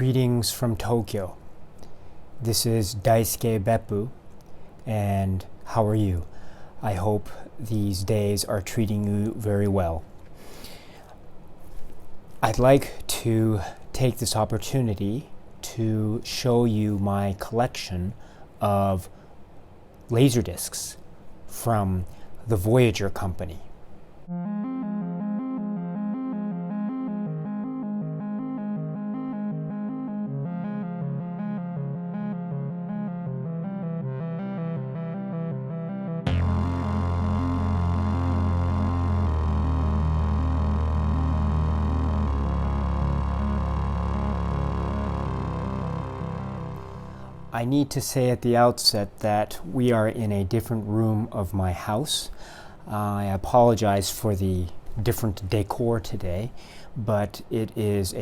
Greetings from Tokyo. This is Daisuke Beppu, and how are you? I hope these days are treating you very well. I'd like to take this opportunity to show you my collection of Laserdiscs from the Voyager Company. I need to say at the outset that we are in a different room of my house. I apologize for the different decor today, but it is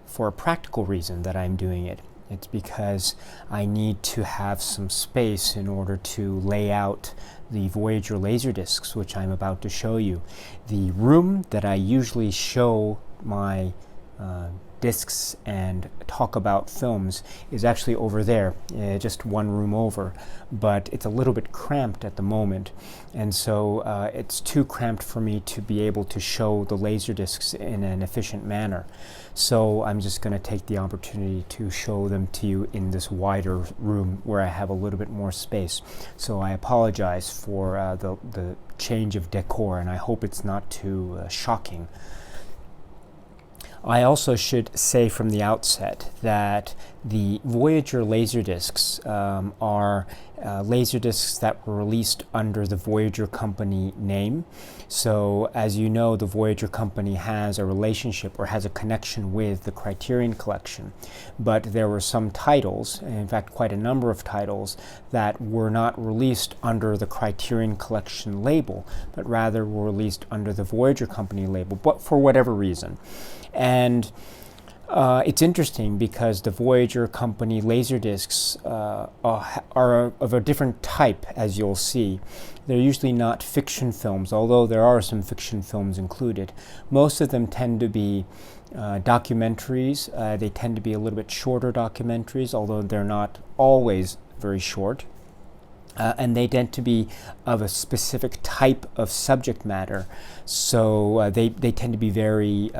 for a practical reason that I'm doing it. It's because I need to have some space in order to lay out the Voyager Laserdiscs, which I'm about to show you. The room that I usually show my discs and talk about films is actually over there, just one room over, but it's a little bit cramped at the moment, and so it's too cramped for me to be able to show the Laserdiscs in an efficient manner. So I'm just going to take the opportunity to show them to you in this wider room where I have a little bit more space. So I apologize for the change of decor, and I hope it's not too shocking. I also should say from the outset that the Voyager Laserdiscs are Laserdiscs that were released under the Voyager Company name. So as you know, the Voyager Company has a relationship or has a connection with the Criterion Collection, but there were some titles, in fact quite a number of titles, that were not released under the Criterion Collection label, but rather were released under the Voyager Company label, but for whatever reason. And it's interesting because the Voyager Company Laserdiscs are of a different type, as you'll see. They're usually not fiction films, although there are some fiction films included. Most of them tend to be documentaries. They tend to be a little bit shorter documentaries, although they're not always very short. And they tend to be of a specific type of subject matter, so they tend to be very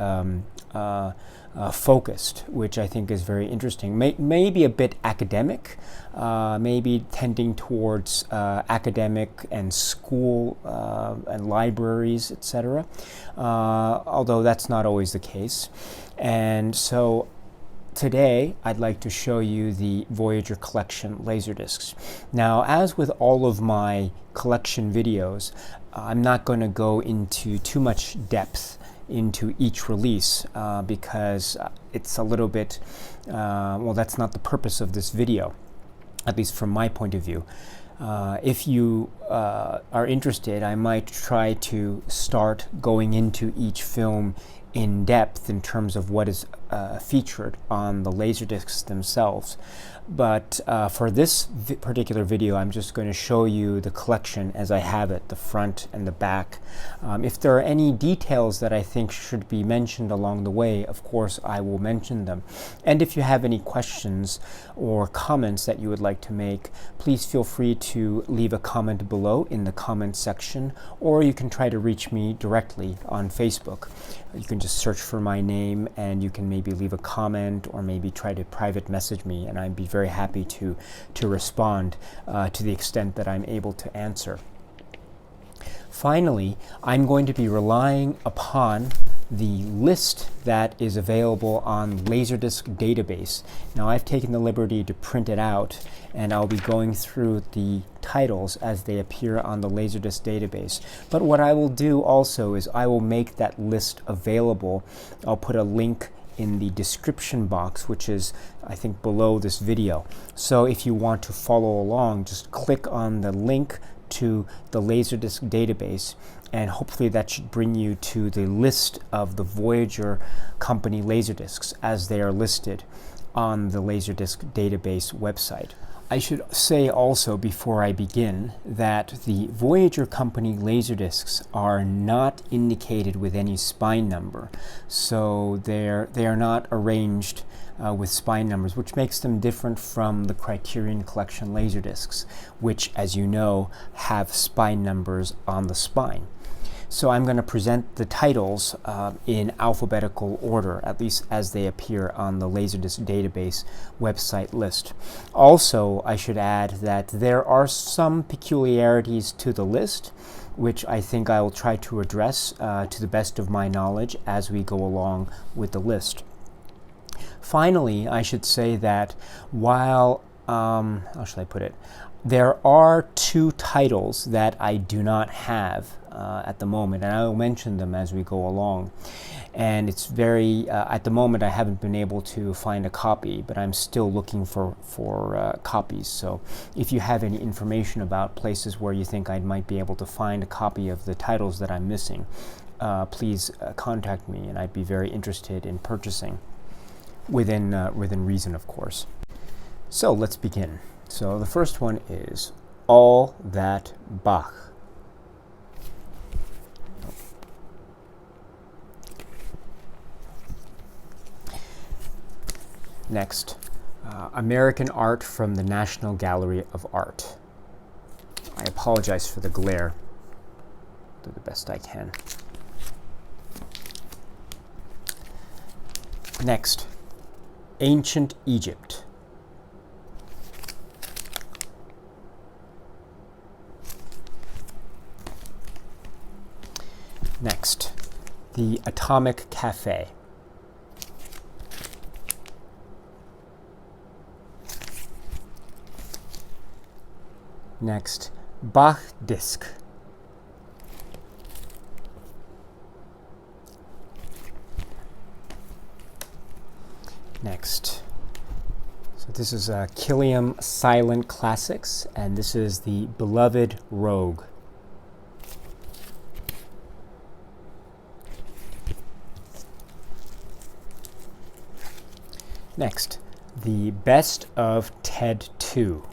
focused, which I think is very interesting. Maybe a bit academic, maybe tending towards academic and school and libraries, etc., although that's not always the case. And so today, I'd like to show you the Voyager Collection Laserdiscs. Now, as with all of my collection videos, I'm not going to go into too much depth into each release because it's a little bit, well, that's not the purpose of this video, at least from my point of view. If you are interested, I might try to start going into each film in depth in terms of what is featured on the Laserdiscs themselves. But for this particular video, I'm just going to show you the collection as I have it, the front and the back. If there are any details that I think should be mentioned along the way, of course I will mention them. And if you have any questions or comments that you would like to make, please feel free to leave a comment below in the comment section, or you can try to reach me directly on Facebook. You can just search for my name and you can maybe leave a comment or maybe try to private message me, and I'd be very happy to respond to the extent that I'm able to answer. Finally, I'm going to be relying upon the list that is available on Laserdisc database. Now, I've taken the liberty to print it out, and I'll be going through the titles as they appear on the Laserdisc database. But what I will do also is I will make that list available. I'll put a link in the description box, which is, I think, below this video. So if you want to follow along, just click on the link to the Laserdisc database, and hopefully that should bring you to the list of the Voyager Company Laserdiscs as they are listed on the Laserdisc database website. I should say also before I begin that the Voyager Company Laserdiscs are not indicated with any spine number, so they are not arranged with spine numbers, which makes them different from the Criterion Collection Laserdiscs, which, as you know, have spine numbers on the spine. So I'm going to present the titles in alphabetical order, at least as they appear on the Laserdisc database website list. Also, I should add that there are some peculiarities to the list, which I think I will try to address to the best of my knowledge as we go along with the list. Finally, I should say that while, how should I put it? There are 2 titles that I do not have at the moment, and I will mention them as we go along. And it's very, at the moment I haven't been able to find a copy, but I'm still looking for copies. So if you have any information about places where you think I might be able to find a copy of the titles that I'm missing, please contact me, and I'd be very interested in purchasing, within reason, of course. So let's begin. So the first one is All That Bach. Next, American Art from the National Gallery of Art. I apologize for the glare. Do the best I can. Next, Ancient Egypt. Next, The Atomic Cafe. Next, Bach Disc. Next, so this is Killiam Silent Classics, and this is the Beloved Rogue. Next, the Best of TED 2.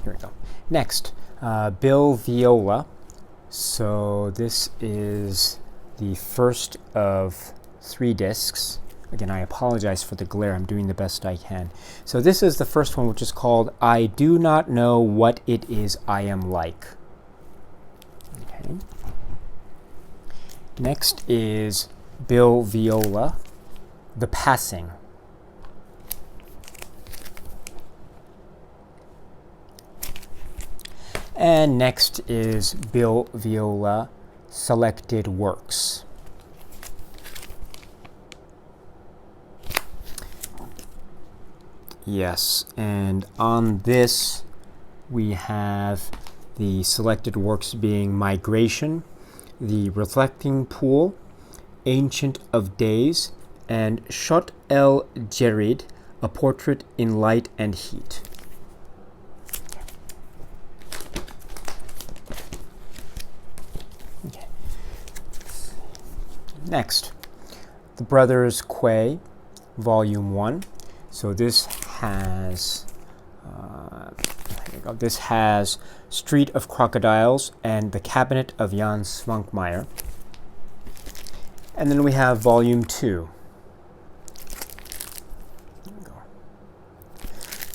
Here we go. Next, Bill Viola. So this is the first of 3 discs. Again, I apologize for the glare. I'm doing the best I can. So this is the first one, which is called I Do Not Know What It Is I Am Like. Okay. Next is Bill Viola, The Passing. And next is Bill Viola, Selected Works. Yes, and on this we have the selected works being Migration, The Reflecting Pool, Ancient of Days, and Shot el Jerid, A Portrait in Light and Heat. Okay. Next, The Brothers Quay, Volume 1. So this has this has Street of Crocodiles and The Cabinet of Jan Svankmajer. And then we have Volume 2.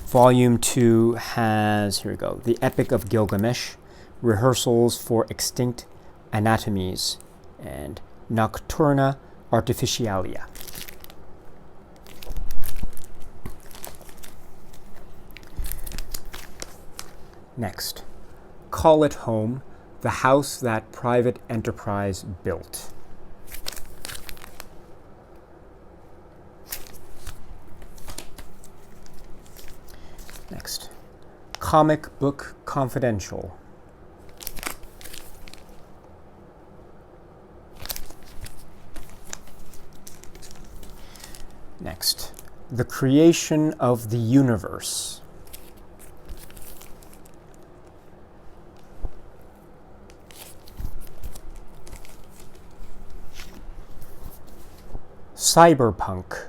Volume 2 has, here we go, The Epic of Gilgamesh, Rehearsals for Extinct Anatomies, and Nocturna Artificialia. Next, Call It Home, The House That Private Enterprise Built. Next, Comic Book Confidential. Next, The Creation of the Universe. Cyberpunk.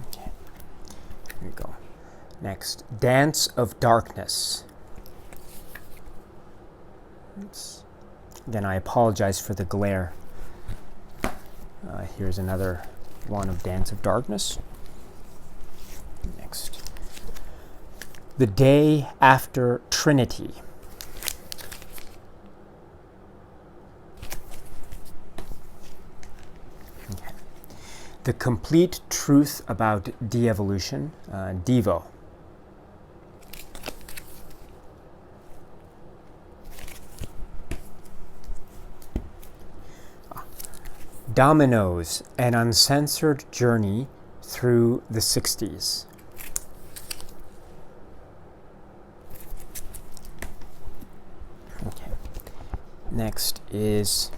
Okay. Here we go. Next, Dance of Darkness. Again, I apologize for the glare. Here's another one of Dance of Darkness. Next. The Day After Trinity. Okay. The Complete Truth About De-Evolution, Devo. Dominoes, An Uncensored Journey Through the 60s. Okay. Next is,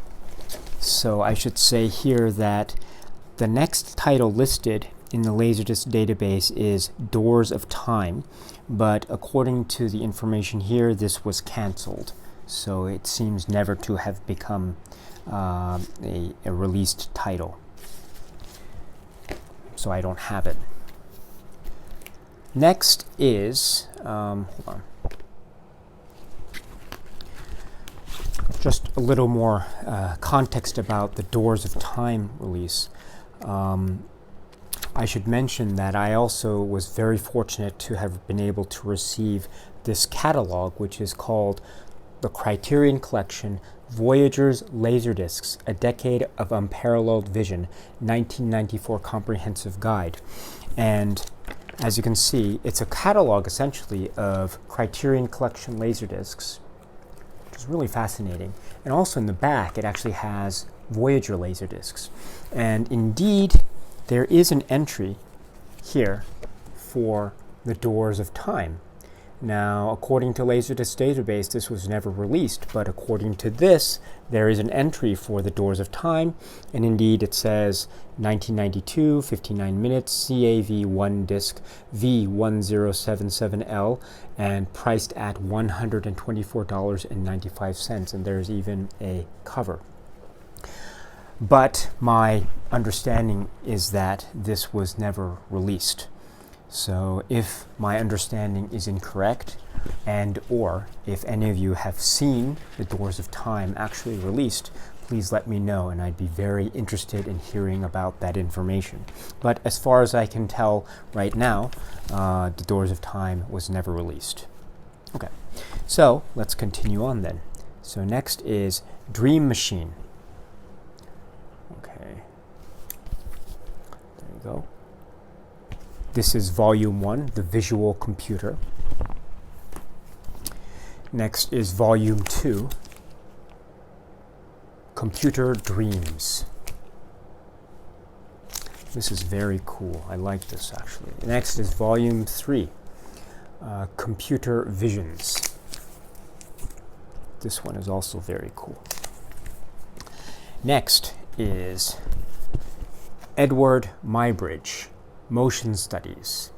so I should say here that the next title listed in the Laserdisc database is Doors of Time, but according to the information here, this was canceled. So it seems never to have become a released title. So I don't have it. Next is, hold on. Just a little more context about the Doors of Time release. I should mention that I also was very fortunate to have been able to receive this catalog, which is called the Criterion Collection, Voyager's Laserdiscs, A Decade of Unparalleled Vision, 1994 Comprehensive Guide. And as you can see, it's a catalog essentially of Criterion Collection Laserdiscs, which is really fascinating. And also in the back, it actually has Voyager Laserdiscs. And indeed, there is an entry here for the Doors of Time. Now, according to Laserdisc database, this was never released, but according to this, there is an entry for the Doors of Time, and indeed it says 1992, 59 minutes, CAV1 disc, V1077L, and priced at $124.95, and there's even a cover. But my understanding is that this was never released. So if my understanding is incorrect, and or if any of you have seen the Doors of Time actually released, please let me know, and I'd be very interested in hearing about that information. But as far as I can tell right now, the Doors of Time was never released. Okay, so let's continue on then. So next is Dream Machine. Okay, there you go. This is Volume 1, The Visual Computer. Next is Volume 2, Computer Dreams. This is very cool. I like this, actually. Next is Volume 3, Computer Visions. This one is also very cool. Next is Edward Muybridge, Motion Studies.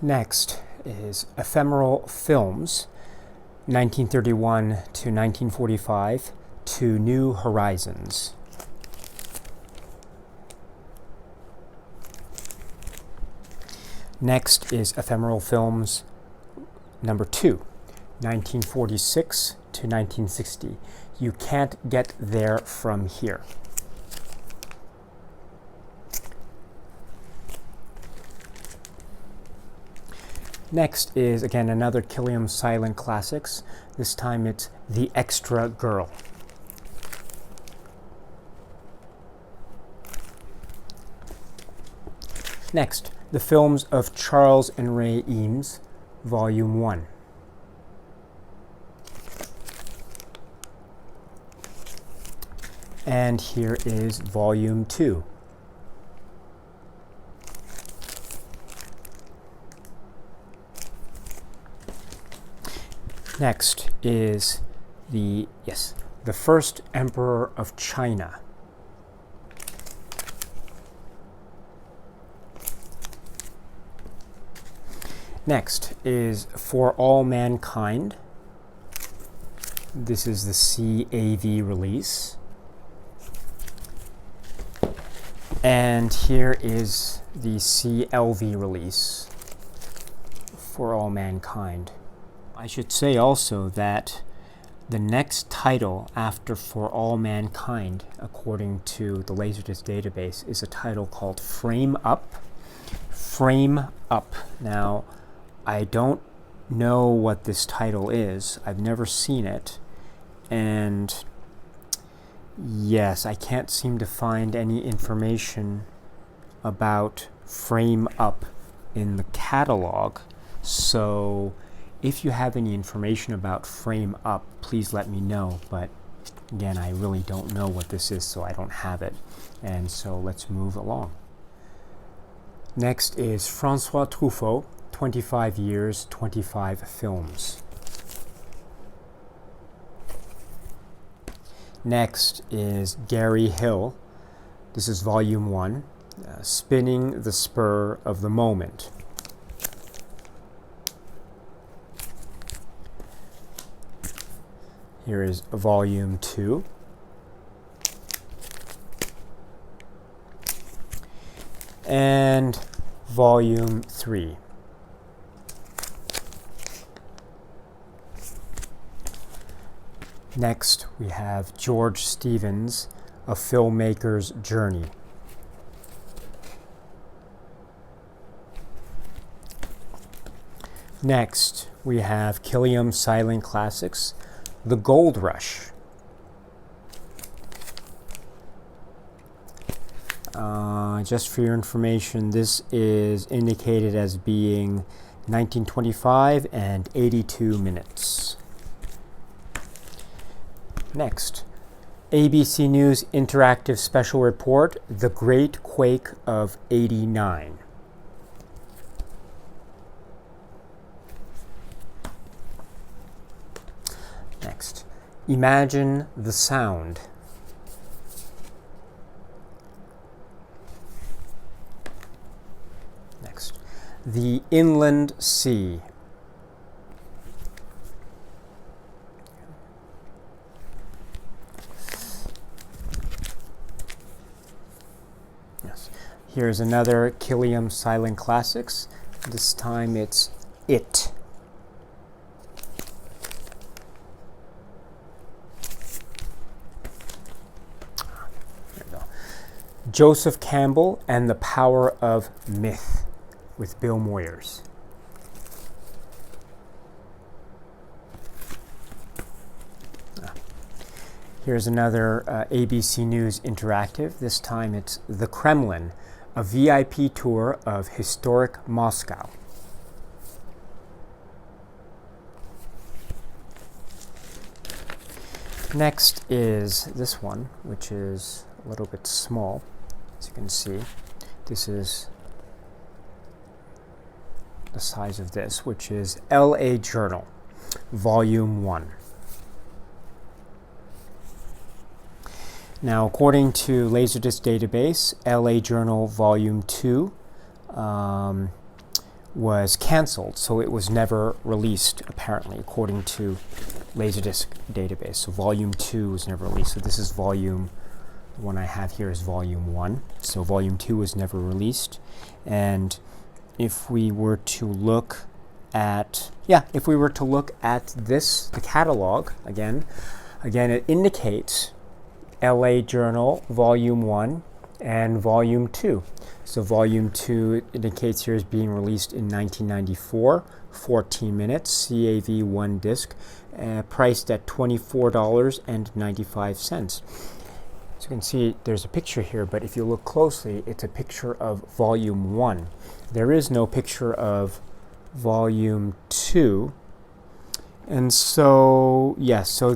Next is Ephemeral Films, 1931 to 1945, to New Horizons. Next is Ephemeral Films number 2, 1946 to 1960. You can't get there from here. Next is, again, another Killiam Silent Classics. This time it's The Extra Girl. Next, The Films of Charles and Ray Eames, Volume 1. And here is Volume 2. Next is the First Emperor of China. Next is For All Mankind. This is the CAV release. And here is the CLV release for All Mankind. I should say also that the next title after For All Mankind, according to the Laserdisc database, is a title called Frame Up. Frame Up. Now, I don't know what this title is. I've never seen it. And yes, I can't seem to find any information about Frame Up in the catalog. So if you have any information about Frame Up, please let me know. But again, I really don't know what this is, so I don't have it. And so let's move along. Next is François Truffaut, 25 years, 25 films. Next is Gary Hill. This is Volume 1, Spinning the Spur of the Moment. Here is Volume 2. And Volume 3. Next, we have George Stevens, A Filmmaker's Journey. Next, we have Killiam Silent Classics, The Gold Rush. Just for your information, this is indicated as being 1925 and 82 minutes. Next, ABC News Interactive Special Report, The Great Quake of '89. Next, Imagine the Sound. Next, The Inland Sea. Yes. Here's another Killiam Silent Classics. This time it's It. Joseph Campbell and the Power of Myth with Bill Moyers. Here's another ABC News Interactive. This time it's The Kremlin, a VIP tour of historic Moscow. Next is this one, which is a little bit small. As you can see, this is the size of this, which is LA Journal, Volume 1. Now, according to Laserdisc database, LA Journal Volume 2 was canceled, so it was never released, apparently, according to Laserdisc database. So Volume 2 was never released. So this is Volume, the one I have here is Volume 1. So Volume 2 was never released. And if we were to look at, this, the catalog, again, it indicates LA Journal Volume 1 and Volume 2. So Volume 2 indicates here is being released in 1994, 14 minutes, CAV 1 disc, priced at $24.95. So you can see there's a picture here, but if you look closely, it's a picture of Volume 1. There is no picture of Volume 2. And so, yes, so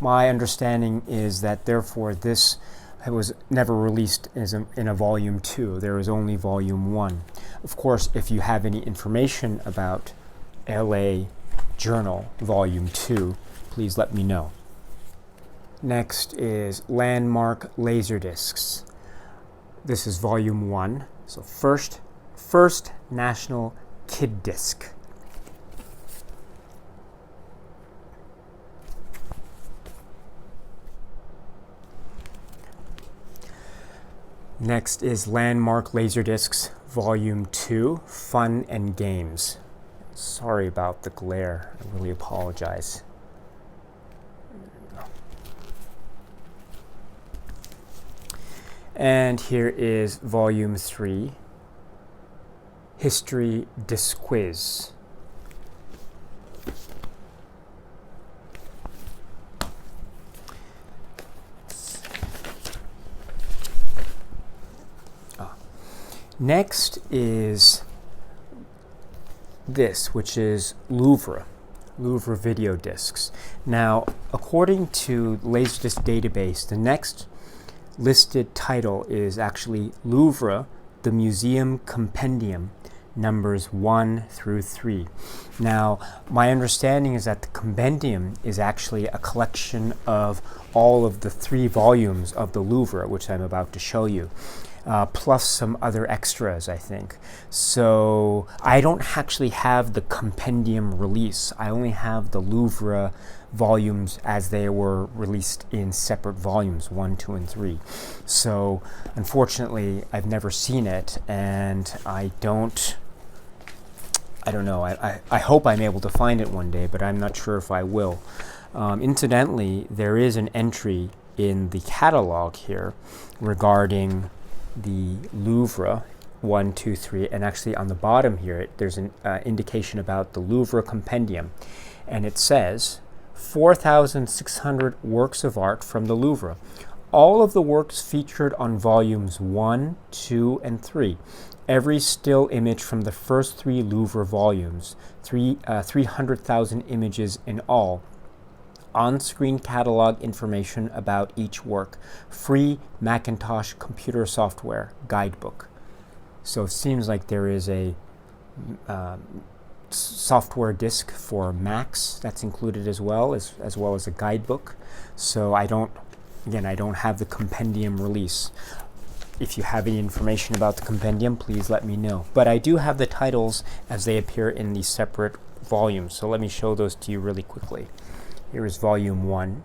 my understanding is that therefore this was never released as in a Volume 2. There was only Volume 1. Of course, if you have any information about LA Journal Volume 2, please let me know. Next is Landmark Laserdiscs. This is Volume 1. So first National Kid Disc. Next is Landmark Laserdiscs Volume 2, Fun and Games. Sorry about the glare. I really apologize. And here is Volume 3, History Disc Quiz. Next is this, which is Louvre video discs. Now, according to Laserdisc database, the next listed title is actually Louvre, the Museum Compendium, numbers 1 through 3. Now, my understanding is that the compendium is actually a collection of all of the 3 volumes of the Louvre, which I'm about to show you. Plus some other extras, I think. So I don't actually have the compendium release. I only have the Louvre volumes as they were released in separate volumes, 1, 2, and 3. So unfortunately, I've never seen it, and I don't know. I hope I'm able to find it one day, but I'm not sure if I will. Incidentally, there is an entry in the catalog here regarding the Louvre 1, 2, 3, and actually on the bottom here there's an indication about the Louvre Compendium, and it says 4,600 works of art from the Louvre. All of the works featured on volumes 1, 2, and 3. Every still image from the first 3 Louvre volumes, 300,000 images in all. On-screen catalog information about each work. Free Macintosh computer software guidebook. So it seems like there is a software disk for Macs that's included as well as a guidebook. So I don't have the compendium release. If you have any information about the compendium, please let me know. But I do have the titles as they appear in the separate volumes. So let me show those to you really quickly. Here is Volume 1.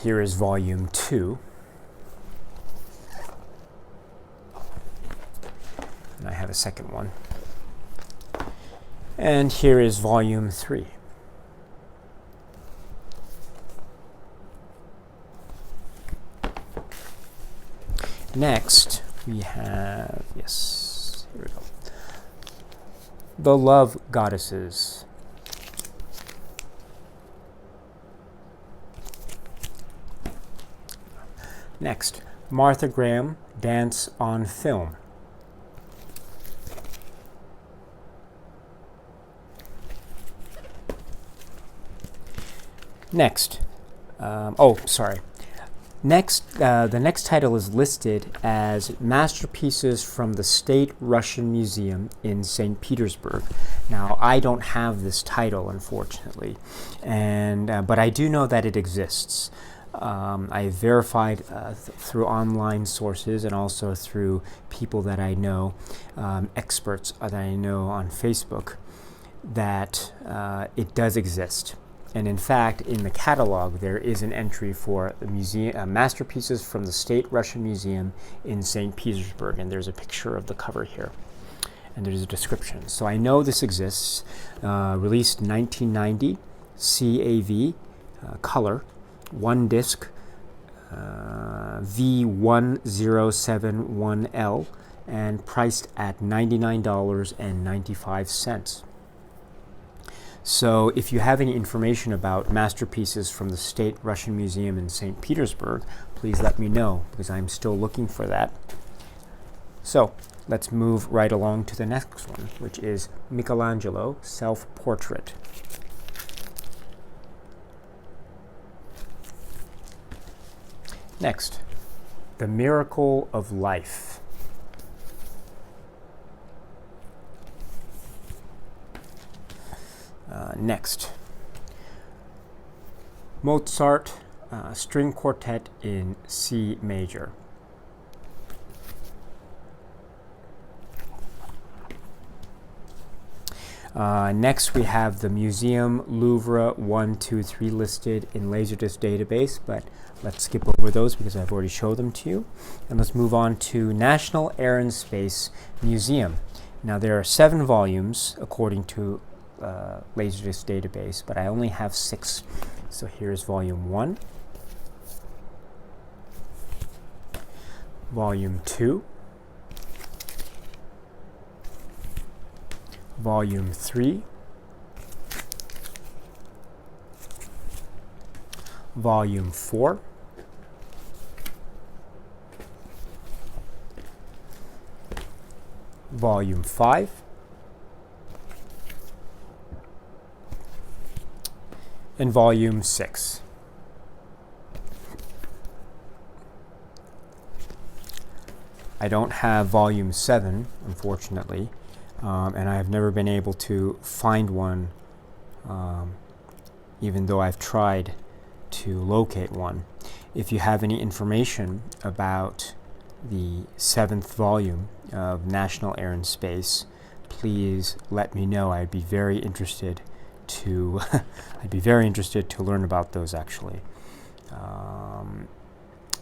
Here is Volume 2. And I have a second one. And here is Volume 3. Next, we have, yes, here we go. The Love Goddesses. Next, Martha Graham, Dance on Film. Next, the next title is listed as Masterpieces from the State Russian Museum in St. Petersburg. Now, I don't have this title, unfortunately, but I do know that it exists. I verified through online sources and also through people that I know, experts that I know on Facebook, that it does exist. And in fact, in the catalog, there is an entry for the museum, Masterpieces from the State Russian Museum in St. Petersburg, and there's a picture of the cover here, and there's a description. So I know this exists. Released 1990, CAV, color, 1 disc, V1071L, and priced at $99.95. So if you have any information about Masterpieces from the State Russian Museum in St. Petersburg, please let me know, because I'm still looking for that. So let's move right along to the next one, which is Michelangelo Self-Portrait. Next, The Miracle of Life. Next, Mozart String Quartet in C major. Next, we have the Museum Louvre 1, 2, 3 listed in Laserdisc database, but let's skip over those because I've already showed them to you. And let's move on to National Air and Space Museum. Now, there are 7 volumes according to Laserdisc database, but I only have 6. So here's volume 1, volume 2, volume 3, volume 4, volume 5, and volume 6. I don't have volume 7, unfortunately, and I have never been able to find one, even though I've tried to locate one. If you have any information about the 7th volume of National Air and Space, please let me know. I'd be very interested to learn about those, actually.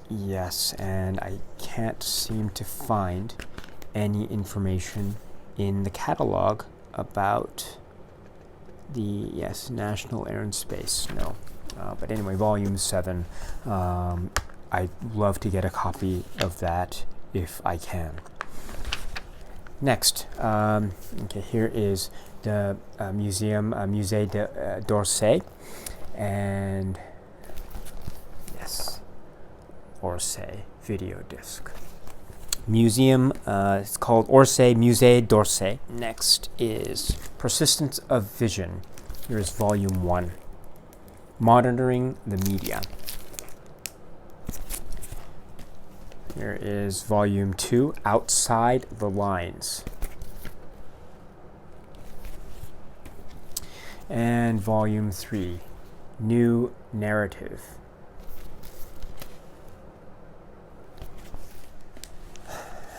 Yes, and I can't seem to find any information in the catalog about the National Air and Space. No. But anyway, volume 7, I'd love to get a copy of that if I can. Next, okay, here is the Musée d'Orsay, and yes, Orsay video disc. Museum, it's called Orsay, Musée d'Orsay. Next is Persistence of Vision. Here is volume 1, Monitoring the Media. Here is volume 2, Outside the Lines. And volume 3, New Narrative.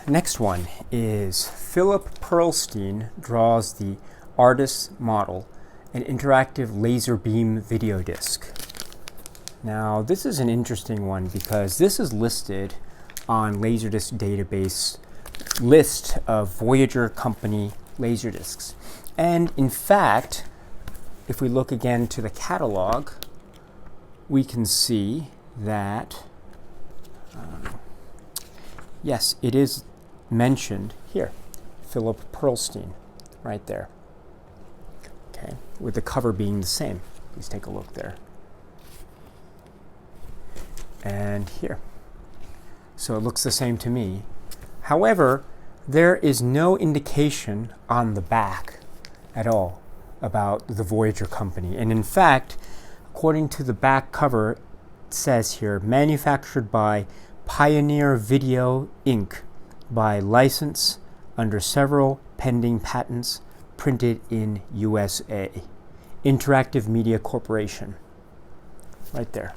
Next one is Philip Pearlstein draws the Artist's Model, an interactive laser beam video disc. Now, this is an interesting one because this is listed on Laserdisc database list of Voyager Company Laserdiscs. And in fact, if we look again to the catalog, we can see that, yes, it is mentioned here, Philip Pearlstein, right there. Okay, with the cover being the same. Please take a look there. And here. So it looks the same to me. However, there is no indication on the back at all about the Voyager Company. And in fact, according to the back cover, it says here, manufactured by Pioneer Video Inc. by license under several pending patents, printed in USA. Interactive Media Corporation. Right there.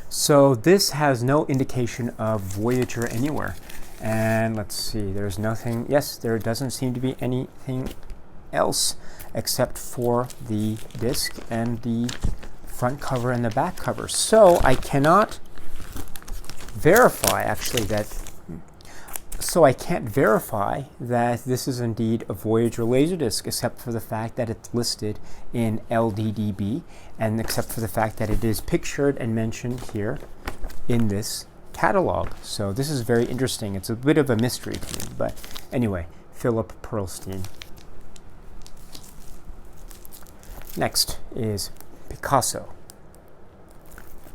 So this has no indication of Voyager anywhere. And let's see, there's nothing, yes, there doesn't seem to be anything else except for the disc and the front cover and the back cover. So I cannot verify actually that, so I can't verify that this is indeed a Voyager Laserdisc, except for the fact that it's listed in LDDB, and except for the fact that it is pictured and mentioned here in this catalog. So this is very interesting. It's a bit of a mystery to me, but anyway, Philip Pearlstein. Next is Picasso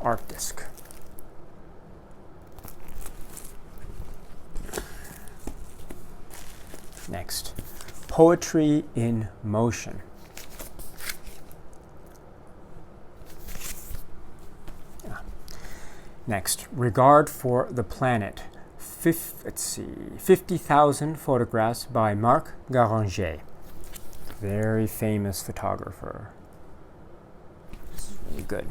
art disc. Next, Poetry in Motion. Next, Regard for the Planet. 50,000 photographs by Marc Garanger. Very famous photographer. It's really good.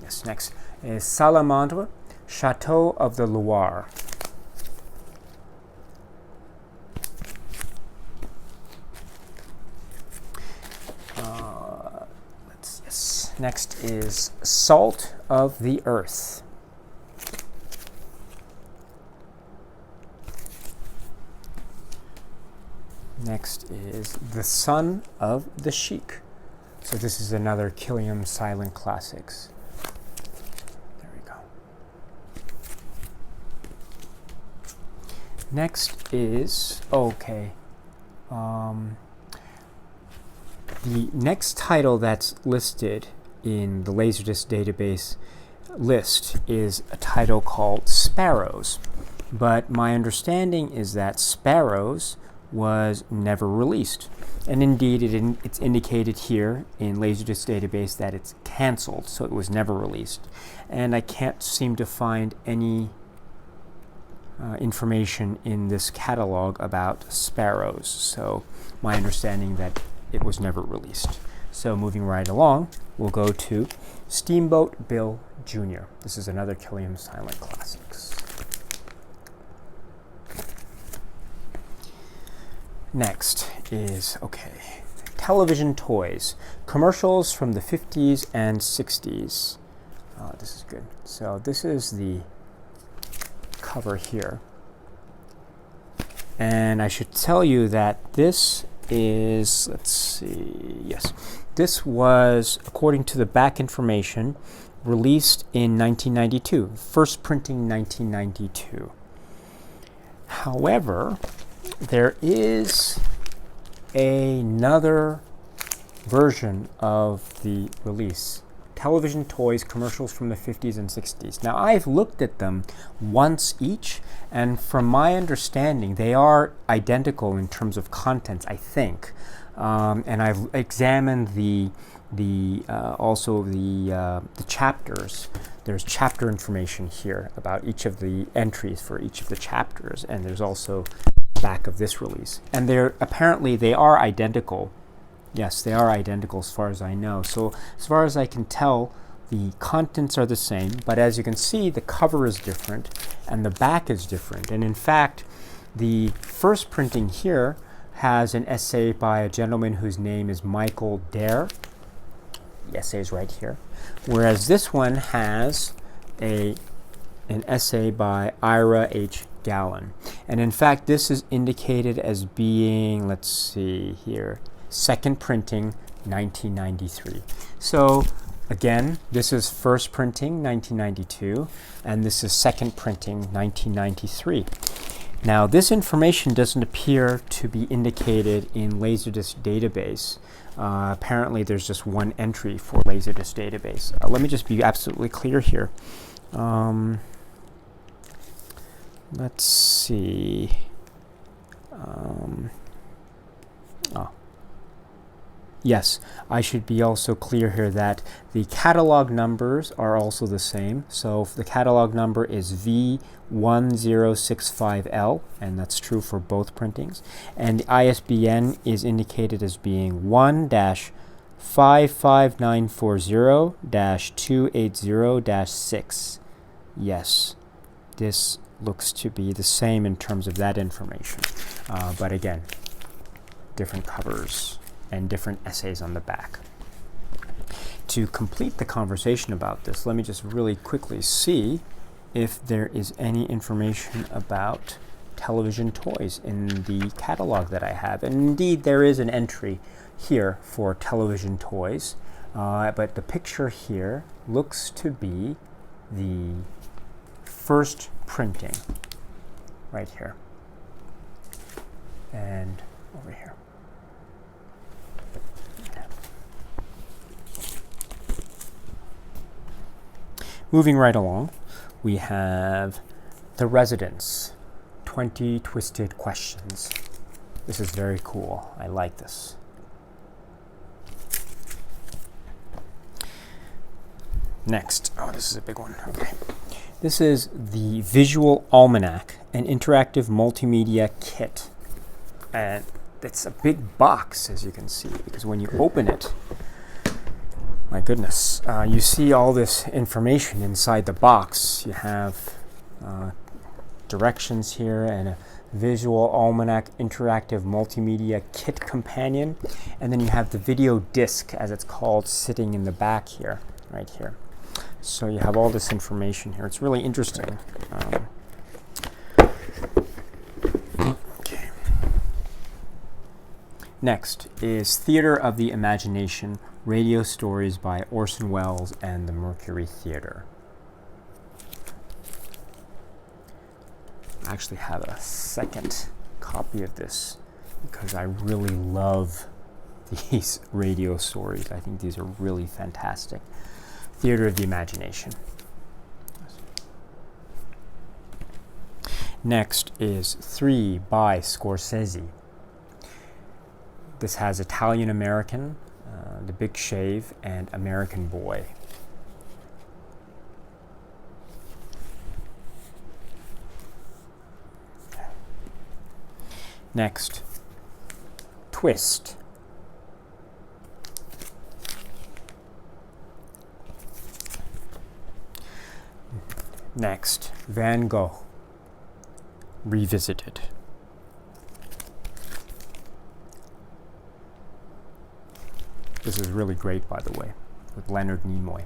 Yes, next is Salamandre, Chateau of the Loire. Next is Salt of the Earth. Next is The Son of the Sheik. So this is another Killiam Silent Classics. There we go. Next is, okay, the next title that's listed in the Laserdisc database list is a title called Sparrows. But my understanding is that Sparrows was never released. And indeed, it's indicated here in Laserdisc database that it's canceled, so it was never released. And I can't seem to find any information in this catalog about Sparrows. So my understanding that it was never released. So moving right along, we'll go to Steamboat Bill Jr. This is another Killiam Silent Classics. Next is, okay, television toys, commercials from the 50s and 60s. This is good. So this is the cover here. And I should tell you that this is, let's see, yes, this was, according to the back information, released in 1992, first printing 1992. However, there is another version of the release. Television toys, commercials from the 50s and 60s. Now, I've looked at them once each, and from my understanding, they are identical in terms of contents, I think. And I've examined the chapters. There's chapter information here about each of the entries for each of the chapters, and there's also back of this release. And apparently they are identical. Yes, they are identical as far as I know. So as far as I can tell, the contents are the same, but as you can see, the cover is different and the back is different. And in fact, the first printing here has an essay by a gentleman whose name is Michael Dare. The essay is right here. Whereas this one has an essay by Ira H. Gallen. And in fact, this is indicated as being, let's see here, second printing 1993. So again, this is first printing 1992, and this is second printing 1993. Now, this information doesn't appear to be indicated in Laserdisc database. Apparently, there's just one entry for Laserdisc database. Let me just be absolutely clear here. Let's see. Yes, I should be also clear here that the catalog numbers are also the same. So if the catalog number is V1065L, and that's true for both printings. And the ISBN is indicated as being 1-55940-280-6. Yes, this looks to be the same in terms of that information. But again, different covers and different essays on the back. To complete the conversation about this, let me just really quickly see if there is any information about television toys in the catalog that I have. And indeed, there is an entry here for television toys, but the picture here looks to be the first printing right here and over here. Moving right along, we have The Residence, 20 Twisted Questions. This is very cool. I like this. Next, oh, this is a big one. Okay. This is the Visual Almanac, an interactive multimedia kit. And it's a big box, as you can see, because when you open it, my goodness, you see all this information inside the box. You have directions here and a Visual Almanac Interactive Multimedia Kit Companion, and then you have the video disc, as it's called, sitting in the back here, right here. So you have all this information here. It's really interesting. Okay. Next is Theater of the Imagination, Radio Stories by Orson Welles and the Mercury Theater. I actually have a second copy of this because I really love these radio stories. I think these are really fantastic. Theater of the Imagination. Next is 3 by Scorsese. This has Italian American, The Big Shave, and American Boy. Next, Twist. Next, Van Gogh, Revisited. This is really great, by the way, with Leonard Nimoy.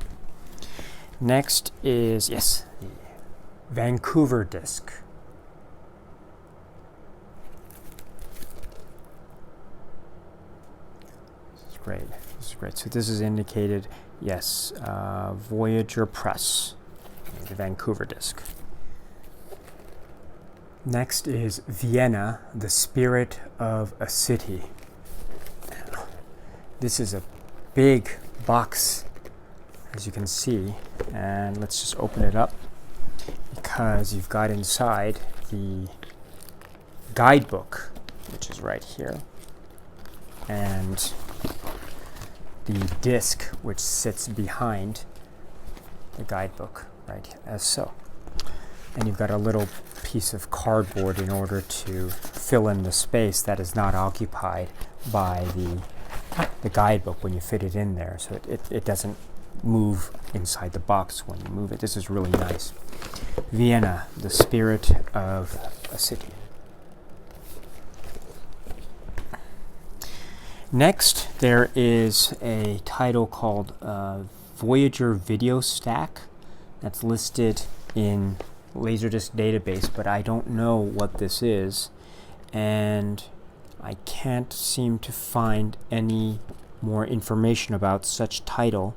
Next is, yes, the Vancouver disc. Great. This is great. So this is indicated, yes, Voyager Press, the Vancouver disc. Next is Vienna, the Spirit of a City. This is a big box, as you can see, and let's just open it up because you've got inside the guidebook, which is right here, and the disc which sits behind the guidebook, right, as so. And you've got a little piece of cardboard in order to fill in the space that is not occupied by the guidebook when you fit it in there, so it doesn't move inside the box when you move it. This is really nice. Vienna, the Spirit of a City. Next, there is a title called Voyager Video Stack that's listed in Laserdisc database, but I don't know what this is, and I can't seem to find any more information about such title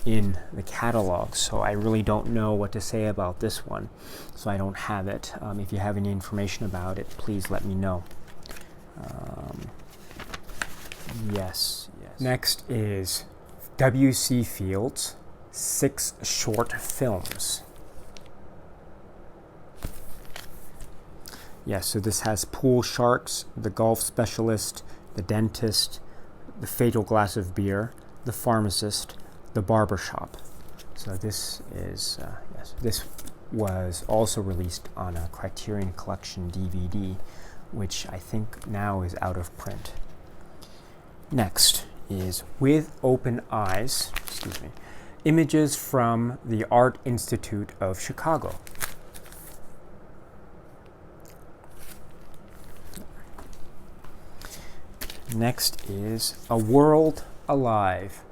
in the catalog, so I really don't know what to say about this one, so I don't have it. If you have any information about it, please let me know. Yes. Next is W.C. Fields, 6 short films. Yes, so this has Pool Sharks, The Golf Specialist, The Dentist, The Fatal Glass of Beer, The Pharmacist, The Barbershop. So this is, yes, this was also released on a Criterion Collection DVD, which I think now is out of print. Next is With Open Eyes, images from the Art Institute of Chicago. Next is A World Alive.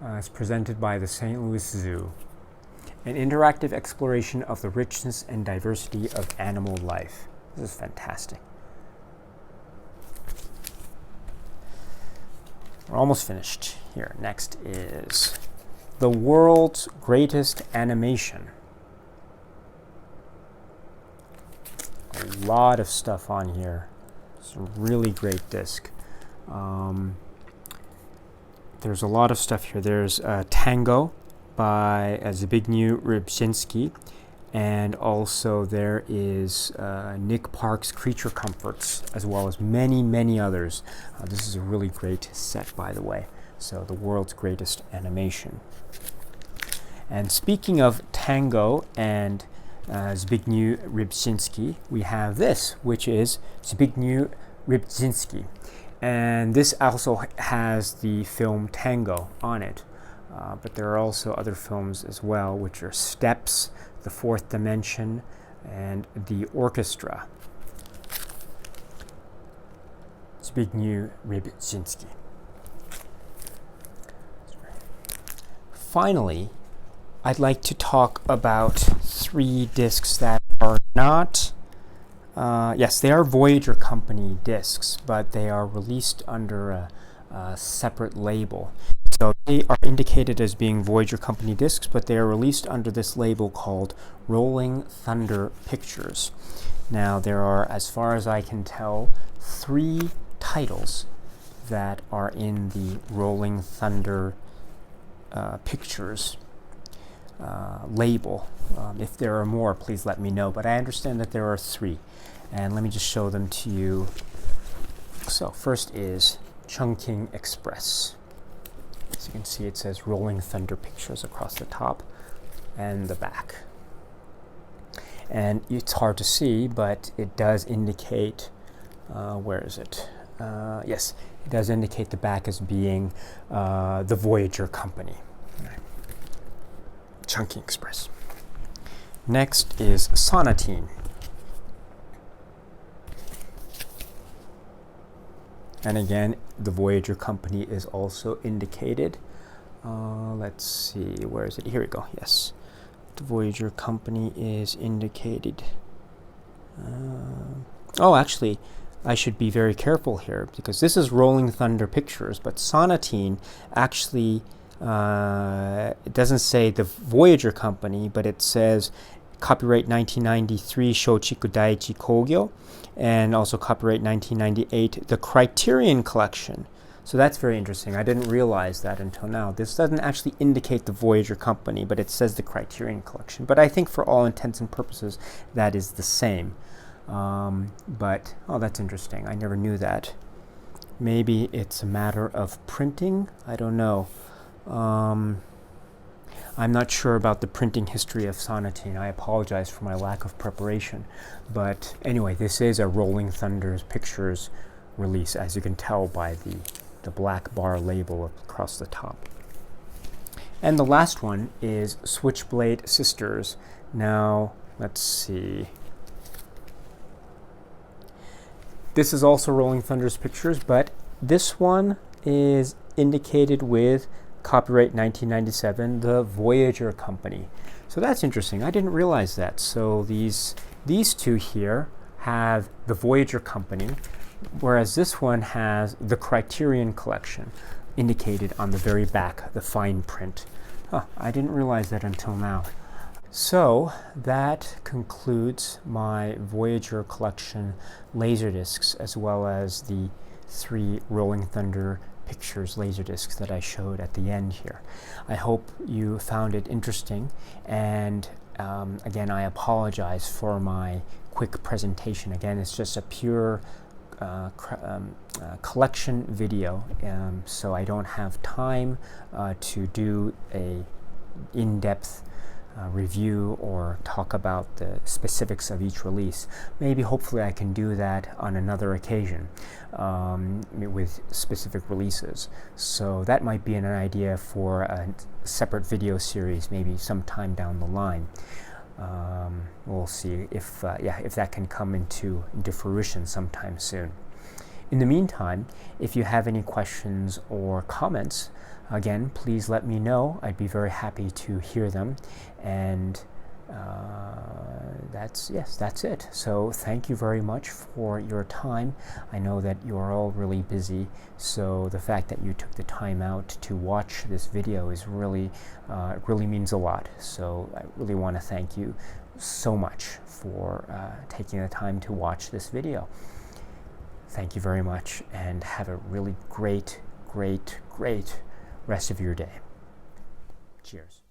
It's presented by the St. Louis Zoo. An interactive exploration of the richness and diversity of animal life. This is fantastic. We're almost finished here. Next is The World's Greatest Animation. A lot of stuff on here. It's a really great disc. There's a lot of stuff here. There's Tango by Zbigniew Rybczynski, and also there is Nick Park's Creature Comforts, as well as many, many others. This is a really great set, by the way. So, The World's Greatest Animation. And speaking of Tango and Zbigniew Rybczynski, we have this, which is Zbigniew Rybczynski. And this also has the film Tango on it. But there are also other films as well, which are Steps, The Fourth Dimension, and the orchestra, Zbigniew Rybczynski. Finally, I'd like to talk about 3 discs that are not, yes, they are Voyager Company discs, but they are released under a separate label. So they are indicated as being Voyager Company discs, but they are released under this label called Rolling Thunder Pictures. Now, there are, as far as I can tell, 3 titles that are in the Rolling Thunder Pictures label. If there are more, please let me know, but I understand that there are 3, and let me just show them to you. So first is Chungking Express. As you can see, it says Rolling Thunder Pictures across the top and the back. And it's hard to see, but it does indicate, where is it? Yes, it does indicate the back as being the Voyager Company. Chungking Express. Next is Sonatine. And again, the Voyager Company is also indicated. Let's see, where is it? Here we go, yes. The Voyager Company is indicated. Oh, actually, I should be very careful here, because this is Rolling Thunder Pictures, but Sonatine actually, it doesn't say the Voyager Company, but it says copyright 1993 Shochiku Daiichi Kogyo, and also copyright 1998 the Criterion Collection. So that's very interesting. I didn't realize that until now. This doesn't actually indicate the Voyager Company, but it says the Criterion Collection. But I think for all intents and purposes, that is the same. But, oh, that's interesting. I never knew that. Maybe it's a matter of printing? I don't know. I'm not sure about the printing history of Sonatine. I apologize for my lack of preparation. But anyway, this is a Rolling Thunder Pictures release, as you can tell by the black bar label across the top. And the last one is Switchblade Sisters. Now, let's see. This is also Rolling Thunder's Pictures, but this one is indicated with copyright 1997, the Voyager Company. So that's interesting. I didn't realize that. So these 2 here have the Voyager Company, whereas this one has the Criterion Collection indicated on the very back, the fine print. Huh, I didn't realize that until now. So that concludes my Voyager Collection Laserdiscs, as well as the 3 Rolling Thunder Pictures Laserdiscs that I showed at the end here. I hope you found it interesting, and again, I apologize for my quick presentation. Again, it's just a pure collection video, so I don't have time to do a in-depth review or talk about the specifics of each release. Maybe hopefully I can do that on another occasion with specific releases. So that might be an idea for a separate video series maybe sometime down the line. We'll see if that can come into fruition sometime soon. In the meantime, if you have any questions or comments, again, please let me know. I'd be very happy to hear them. And that's it. So thank you very much for your time. I know that you're all really busy, so the fact that you took the time out to watch this video is really means a lot. So I really want to thank you so much for taking the time to watch this video. Thank you very much, and have a really great rest of your day. Cheers.